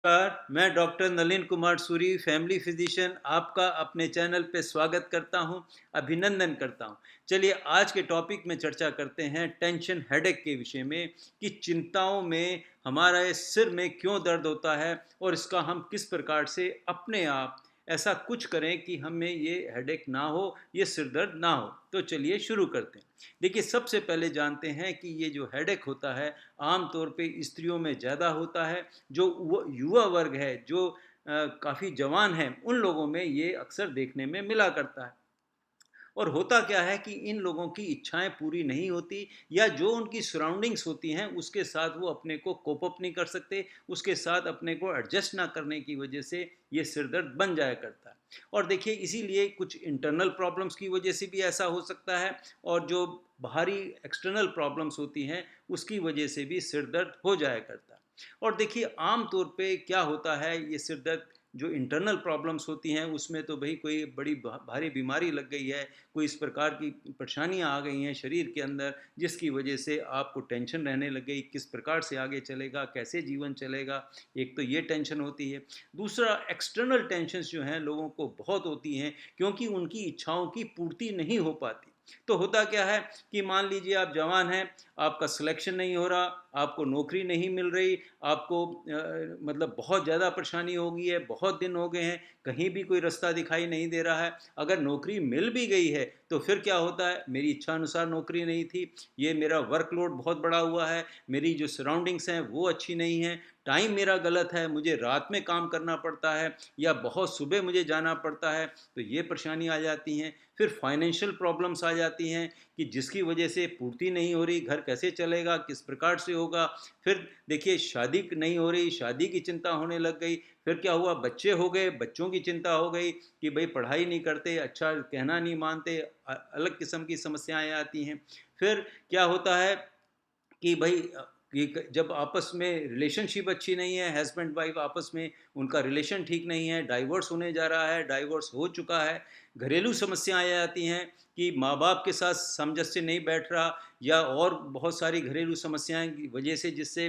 नमस्कार, मैं doctor Nalin Kumar Suri, family physician आपका अपने चैनल पे स्वागत करता हूं, अभिनंदन करता हूं। चलिए आज के टॉपिक में चर्चा करते हैं टेंशन हेडेक के विषय में कि चिंताओं में हमारे सिर में क्यों दर्द होता है और इसका हम किस प्रकार से अपने आप ऐसा कुछ करें कि हमें ये हेडेक ना हो, ये सिर दर्द ना हो। तो चलिए शुरू करते हैं। देखिए, सबसे पहले जानते हैं कि ये जो हेडेक होता है आम तौर पे स्त्रियों में ज़्यादा होता है। जो युवा वर्ग है, जो काफ़ी जवान हैं, उन लोगों में ये अक्सर देखने में मिला करता है। और होता क्या है कि इन लोगों की इच्छाएं पूरी नहीं होती, या जो उनकी सराउंडिंग्स होती हैं उसके साथ वो अपने को कोप अप नहीं कर सकते, उसके साथ अपने को एडजस्ट ना करने की वजह से ये सिर दर्द बन जाया करता है। और देखिए, इसीलिए कुछ इंटरनल प्रॉब्लम्स की वजह से भी ऐसा हो सकता है, और जो बाहरी एक्सटर्नल प्रॉब्लम्स होती हैं उसकी वजह से भी सिर दर्द हो जाया करता है। और देखिए, आम तौर पे क्या होता है, ये सिर दर्द जो इंटरनल प्रॉब्लम्स होती हैं उसमें तो भाई कोई बड़ी भारी बीमारी लग गई है, कोई इस प्रकार की परेशानियां आ गई हैं शरीर के अंदर, जिसकी वजह से आपको टेंशन रहने लग गई, किस प्रकार से आगे चलेगा, कैसे जीवन चलेगा। एक तो ये टेंशन होती है। दूसरा, एक्सटर्नल टेंशन्स जो हैं लोगों को बहुत होती हैं, क्योंकि उनकी इच्छाओं की पूर्ति नहीं हो पाती। तो होता क्या है कि मान लीजिए आप जवान हैं, आपका सिलेक्शन नहीं हो रहा, आपको नौकरी नहीं मिल रही, आपको मतलब बहुत ज़्यादा परेशानी हो गई है, बहुत दिन हो गए हैं, कहीं भी कोई रास्ता दिखाई नहीं दे रहा है। अगर नौकरी मिल भी गई है तो फिर क्या होता है, मेरी इच्छा अनुसार नौकरी नहीं थी, ये मेरा वर्कलोड बहुत बड़ा हुआ है, मेरी जो सराउंडिंग्स हैं वो अच्छी नहीं हैं, टाइम मेरा गलत है, मुझे रात में काम करना पड़ता है या बहुत सुबह मुझे जाना पड़ता है, तो ये परेशानी आ जाती हैं। फिर फाइनेंशियल प्रॉब्लम्स आ जाती हैं कि जिसकी वजह से पूर्ति नहीं हो रही, घर कैसे चलेगा, किस प्रकार से होगा। फिर देखिए, शादी नहीं हो रही, शादी की चिंता होने लग गई। फिर क्या हुआ, बच्चे हो गए, बच्चों की चिंता हो गई कि भाई पढ़ाई नहीं करते, अच्छा कहना नहीं मानते, अलग किस्म की समस्याएं आती हैं। फिर क्या होता है कि भाई कि जब आपस में रिलेशनशिप अच्छी नहीं है, हस्बैंड वाइफ आपस में उनका रिलेशन ठीक नहीं है, डाइवोर्स होने जा रहा है, डाइवोर्स हो चुका है, घरेलू समस्याएं आती हैं कि माँ बाप के साथ सामंजस्य नहीं बैठ रहा, या और बहुत सारी घरेलू समस्याएं की वजह से जिससे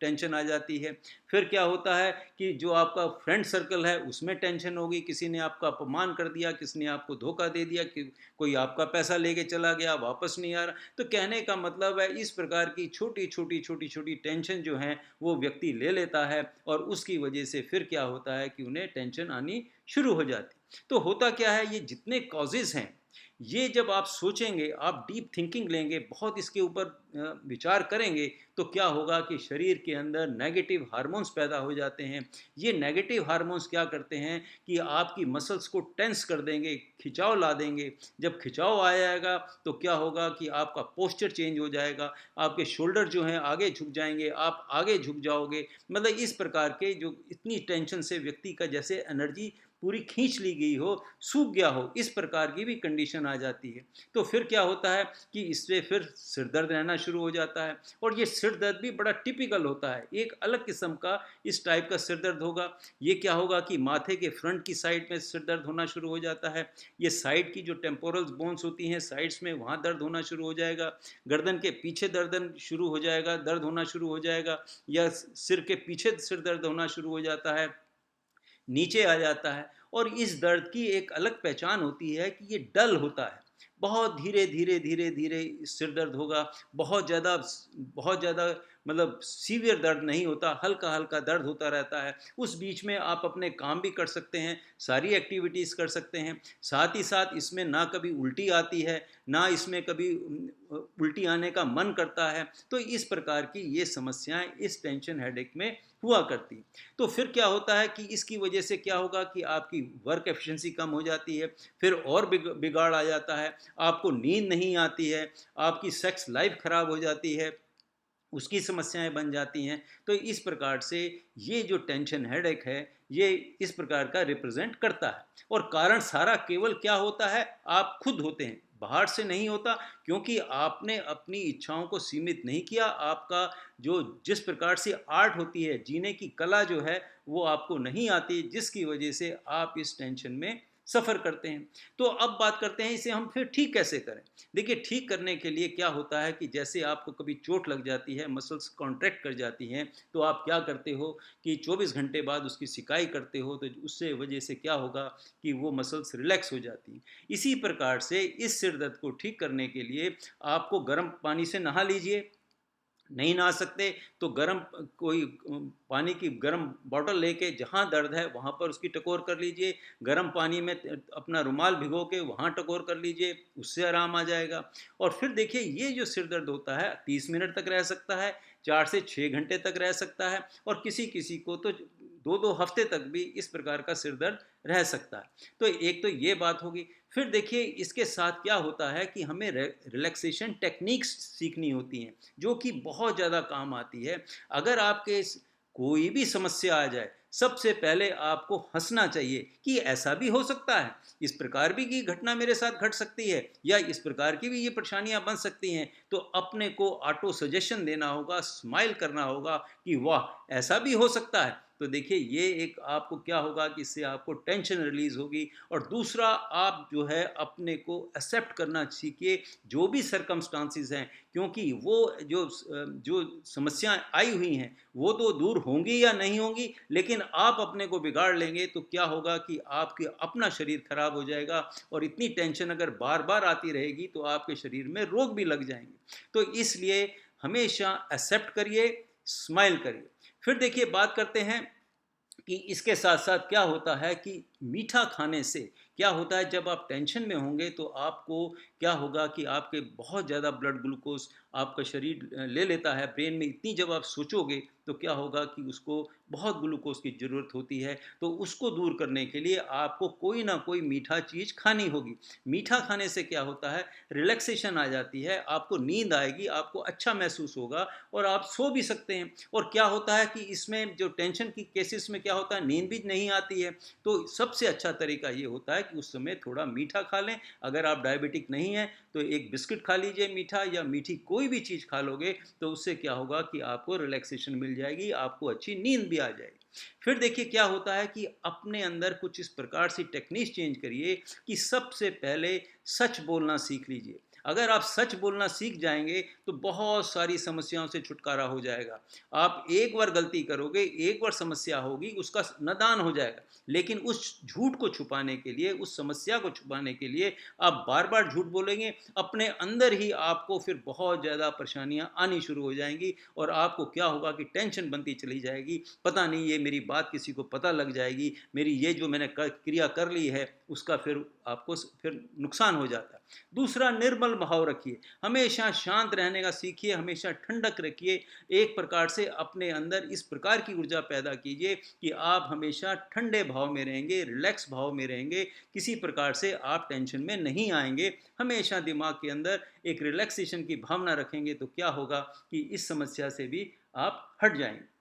टेंशन आ जाती है। फिर क्या होता है कि जो आपका फ्रेंड सर्कल है उसमें टेंशन होगी, किसी ने आपका अपमान कर दिया, किसी ने आपको धोखा दे दिया, कि कोई आपका पैसा लेके चला गया, वापस नहीं आ रहा। तो कहने का मतलब है, इस प्रकार की छोटी छोटी छोटी छोटी टेंशन जो हैं वो व्यक्ति ले लेता है, और उसकी वजह से फिर क्या होता है कि उन्हें टेंशन आनी शुरू हो जाती। तो होता क्या है, ये जितने कॉजेज़ हैं, ये जब आप सोचेंगे, आप डीप थिंकिंग लेंगे, बहुत इसके ऊपर विचार करेंगे, तो क्या होगा कि शरीर के अंदर नेगेटिव हार्मोन्स पैदा हो जाते हैं। ये नेगेटिव हार्मोन्स क्या करते हैं कि आपकी मसल्स को टेंस कर देंगे, खिंचाव ला देंगे। जब खिंचाव आ जाएगा तो क्या होगा कि आपका पोस्चर चेंज हो जाएगा, आपके शोल्डर जो हैं आगे झुक जाएंगे, आप आगे झुक जाओगे। मतलब इस प्रकार के जो इतनी टेंशन से व्यक्ति का जैसे एनर्जी पूरी खींच ली गई हो, सूख गया हो, इस प्रकार की भी कंडीशन आ जाती है। तो फिर क्या होता है कि इससे फिर सिर दर्द रहना शुरू हो जाता है। और ये सिर दर्द भी बड़ा टिपिकल होता है, एक अलग किस्म का इस टाइप का सिर दर्द होगा। ये क्या होगा कि माथे के फ्रंट की साइड में सिर दर्द होना शुरू हो जाता है, ये साइड की जो टेम्पोरल बोन्स होती हैं साइड्स में, वहाँ दर्द होना शुरू हो जाएगा, गर्दन के पीछे दर्द शुरू हो जाएगा, दर्द होना शुरू हो जाएगा, या सिर के पीछे सिर दर्द होना शुरू हो जाता है, नीचे आ जाता है। और इस दर्द की एक अलग पहचान होती है कि ये डल होता है, बहुत धीरे धीरे धीरे धीरे सिर दर्द होगा, बहुत ज़्यादा मतलब सीवियर दर्द नहीं होता, हल्का हल्का दर्द होता रहता है। उस बीच में आप अपने काम भी कर सकते हैं, सारी एक्टिविटीज़ कर सकते हैं, साथ ही साथ इसमें ना कभी उल्टी आती है, ना इसमें कभी उल्टी आने का मन करता है। तो इस प्रकार की ये समस्याएं इस टेंशन हेडेक में हुआ करती। तो फिर क्या होता है कि इसकी वजह से क्या होगा कि आपकी वर्क एफिशिएंसी कम हो जाती है, फिर और बिगाड़ आ जाता है, आपको नींद नहीं आती है, आपकी सेक्स लाइफ खराब हो जाती है, उसकी समस्याएं बन जाती हैं। तो इस प्रकार से ये जो टेंशन हेडेक है, ये इस प्रकार का रिप्रेजेंट करता है। और कारण सारा केवल क्या होता है, आप खुद होते हैं, बाहर से नहीं होता। क्योंकि आपने अपनी इच्छाओं को सीमित नहीं किया, आपका जो जिस प्रकार से आर्ट होती है, जीने की कला जो है, वो आपको नहीं आती, जिसकी वजह से आप इस टेंशन में सफ़र करते हैं। तो अब बात करते हैं इसे हम फिर ठीक कैसे करें। देखिए, ठीक करने के लिए क्या होता है कि जैसे आपको कभी चोट लग जाती है, मसल्स कॉन्ट्रैक्ट कर जाती हैं, तो आप क्या करते हो कि 24 घंटे बाद उसकी सिकाई करते हो, तो उससे वजह से क्या होगा कि वो मसल्स रिलैक्स हो जाती हैं। इसी प्रकार से इस सिर दर्द को ठीक करने के लिए आपको गर्म पानी से नहा लीजिए। नहीं नहा सकते तो गर्म कोई पानी की गर्म बॉटल लेके जहाँ दर्द है वहाँ पर उसकी टकोर कर लीजिए। गर्म पानी में अपना रुमाल भिगो के वहाँ टकोर कर लीजिए, उससे आराम आ जाएगा। और फिर देखिए, ये जो सिर दर्द होता है 30 मिनट तक रह सकता है, 4 से 6 घंटे तक रह सकता है, और किसी किसी को तो 2-2 हफ्ते तक भी इस प्रकार का सिर दर्द रह सकता है। तो एक तो ये बात होगी। फिर देखिए, इसके साथ क्या होता है कि हमें रिलैक्सेशन टेक्निक्स सीखनी होती हैं, जो कि बहुत ज़्यादा काम आती है। अगर आपके कोई भी समस्या आ जाए, सबसे पहले आपको हंसना चाहिए कि ऐसा भी हो सकता है, इस प्रकार भी की घटना मेरे साथ घट सकती है, या इस प्रकार की भी ये परेशानियां बन सकती हैं। तो अपने को ऑटो सजेशन देना होगा, स्माइल करना होगा कि वाह, ऐसा भी हो सकता है। तो देखिए, ये एक आपको क्या होगा कि इससे आपको टेंशन रिलीज होगी। और दूसरा, आप जो है अपने को एक्सेप्ट करना सीखिए, जो भी सरकमस्टांसिस हैं, क्योंकि वो जो समस्याएं आई हुई हैं वो तो दूर होंगी या नहीं होंगी, लेकिन आप अपने को बिगाड़ लेंगे तो क्या होगा कि आपके अपना शरीर खराब हो जाएगा। और इतनी टेंशन अगर बार बार आती रहेगी तो आपके शरीर में रोग भी लग जाएंगे। तो इसलिए हमेशा एक्सेप्ट करिए, स्माइल करिए। फिर देखिए, बात करते हैं कि इसके साथ साथ क्या होता है कि मीठा खाने से क्या होता है, जब आप टेंशन में होंगे तो आपको क्या होगा कि आपके बहुत ज़्यादा ब्लड ग्लूकोज आपका शरीर ले लेता है ब्रेन में। इतनी जब आप सोचोगे तो क्या होगा कि उसको बहुत ग्लूकोज की ज़रूरत होती है। तो उसको दूर करने के लिए आपको कोई ना कोई मीठा चीज़ खानी होगी। मीठा खाने से क्या होता है, रिलैक्सेशन आ जाती है, आपको नींद आएगी, आपको अच्छा महसूस होगा, और आप सो भी सकते हैं। और क्या होता है कि इसमें जो टेंशन की केसेस में क्या होता है, नींद भी नहीं आती है। तो सबसे अच्छा तरीका ये होता है कि उस समय थोड़ा मीठा खा लें। अगर आप डायबिटिक नहीं हैं तो एक बिस्किट खा लीजिए मीठा, या मीठी कोई भी चीज़ खा लोगे तो उससे क्या होगा कि आपको रिलैक्सेशन मिल जाएगी, आपको अच्छी नींद भी आ जाएगी। फिर देखिए, क्या होता है कि अपने अंदर कुछ इस प्रकार से टेक्निक चेंज करिए कि सबसे पहले सच बोलना सीख लीजिए। अगर आप सच बोलना सीख जाएंगे तो बहुत सारी समस्याओं से छुटकारा हो जाएगा। आप एक बार गलती करोगे, एक बार समस्या होगी, उसका निदान हो जाएगा, लेकिन उस झूठ को छुपाने के लिए, उस समस्या को छुपाने के लिए आप बार बार झूठ बोलेंगे, अपने अंदर ही आपको फिर बहुत ज़्यादा परेशानियां आनी शुरू हो जाएंगी। और आपको क्या होगा कि टेंशन बनती चली जाएगी, पता नहीं ये मेरी बात किसी को पता लग जाएगी, मेरी ये जो मैंने क्रिया कर ली है उसका फिर आपको फिर नुकसान हो जाता है। दूसरा, निर्मल भाव रखिए, हमेशा शांत रहने का सीखिए, हमेशा ठंडक रखिए। एक प्रकार से अपने अंदर इस प्रकार की ऊर्जा पैदा कीजिए कि आप हमेशा ठंडे भाव में रहेंगे, रिलैक्स भाव में रहेंगे, किसी प्रकार से आप टेंशन में नहीं आएंगे। हमेशा दिमाग के अंदर एक रिलैक्सेशन की भावना रखेंगे तो क्या होगा कि इस समस्या से भी आप हट जाएंगे।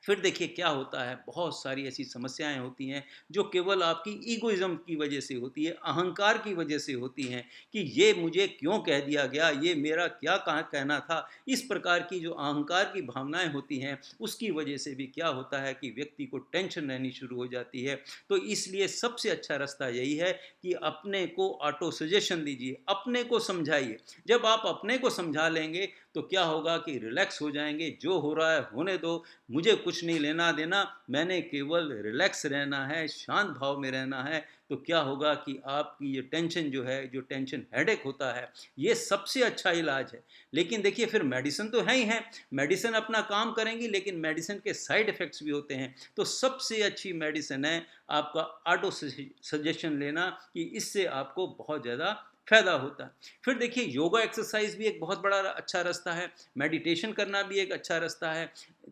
फिर देखिए, क्या होता है, बहुत सारी ऐसी समस्याएं होती हैं जो केवल आपकी ईगोइज्म की वजह से होती है, अहंकार की वजह से होती हैं कि ये मुझे क्यों कह दिया गया, ये मेरा क्या कहाँ कहना था। इस प्रकार की जो अहंकार की भावनाएं होती हैं उसकी वजह से भी क्या होता है कि व्यक्ति को टेंशन रहनी शुरू हो जाती है। तो इसलिए सबसे अच्छा रास्ता यही है कि अपने को ऑटो सजेशन दीजिए, अपने को समझाइए। जब आप अपने को समझा लेंगे तो क्या होगा कि रिलैक्स हो जाएंगे, जो हो रहा है होने दो, मुझे कुछ नहीं लेना देना, मैंने केवल रिलैक्स रहना है, शांत भाव में रहना है। तो क्या होगा कि आपकी ये टेंशन जो है, जो टेंशन हेडेक होता है, ये सबसे अच्छा इलाज है। लेकिन देखिए, फिर मेडिसिन तो है ही है, मेडिसिन अपना काम करेंगी, लेकिन मेडिसिन के साइड इफ़ेक्ट्स भी होते हैं। तो सबसे अच्छी मेडिसिन है आपका ऑटो सजेशन लेना, कि इससे आपको बहुत ज़्यादा फायदा होता है। फिर देखिए, योगा एक्सरसाइज भी एक बहुत बड़ा अच्छा रास्ता है, मेडिटेशन करना भी एक अच्छा रास्ता है।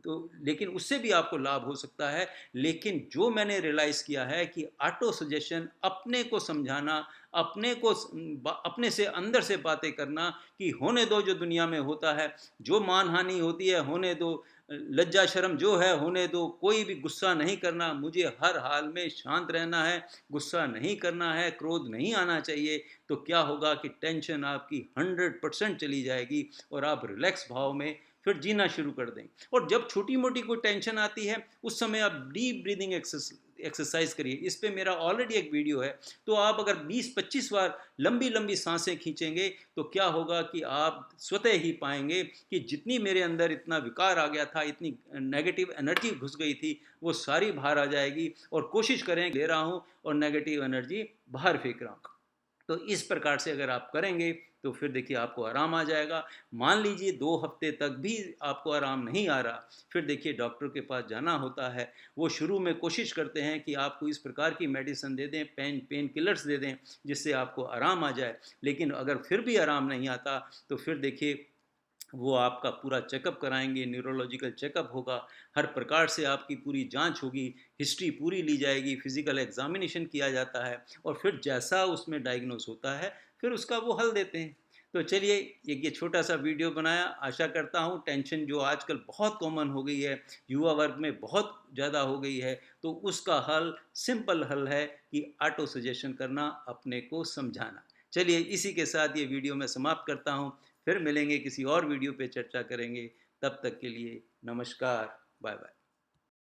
तो लेकिन उससे भी आपको लाभ हो सकता है। लेकिन जो मैंने रियलाइज़ किया है कि ऑटो सजेशन, अपने को समझाना, अपने को अपने से अंदर से बातें करना कि होने दो जो दुनिया में होता है, जो मानहानि होती है होने दो, लज्जा शर्म जो है होने दो, कोई भी गुस्सा नहीं करना, मुझे हर हाल में शांत रहना है, गुस्सा नहीं करना है, क्रोध नहीं आना चाहिए। तो क्या होगा कि टेंशन आपकी 100% चली जाएगी और आप रिलैक्स भाव में फिर जीना शुरू कर दें। और जब छोटी मोटी कोई टेंशन आती है उस समय आप डीप ब्रीदिंग एक्सरसाइज करिए। इस पे मेरा ऑलरेडी एक वीडियो है। तो आप अगर 20-25 बार लंबी लंबी सांसें खींचेंगे तो क्या होगा कि आप स्वतः ही पाएंगे कि जितनी मेरे अंदर इतना विकार आ गया था, इतनी नेगेटिव एनर्जी घुस गई थी, वो सारी बाहर आ जाएगी। और कोशिश करें, ले रहा हूँ और नेगेटिव एनर्जी बाहर फेंक रहा हूँ। तो इस प्रकार से अगर आप करेंगे तो फिर देखिए आपको आराम आ जाएगा। मान लीजिए 2 हफ्ते तक भी आपको आराम नहीं आ रहा, फिर देखिए डॉक्टर के पास जाना होता है। वो शुरू में कोशिश करते हैं कि आपको इस प्रकार की मेडिसिन दे दें, पेन किलर्स दे दें, जिससे आपको आराम आ जाए। लेकिन अगर फिर भी आराम नहीं आता तो फिर देखिए वो आपका पूरा चेकअप कराएंगे, न्यूरोलॉजिकल चेकअप होगा, हर प्रकार से आपकी पूरी जांच होगी, हिस्ट्री पूरी ली जाएगी, फिजिकल एग्जामिनेशन किया जाता है और फिर जैसा उसमें डायग्नोस होता है फिर उसका वो हल देते हैं। तो चलिए, एक ये छोटा सा वीडियो बनाया। आशा करता हूँ टेंशन जो आजकल बहुत कॉमन हो गई है, युवा वर्ग में बहुत ज़्यादा हो गई है, तो उसका हल सिंपल हल है कि ऑटो सजेशन करना, अपने को समझाना। चलिए, इसी के साथ ये वीडियो मैं समाप्त करता हूँ। फिर मिलेंगे, किसी और वीडियो पे चर्चा करेंगे। तब तक के लिए नमस्कार, बाय बाय।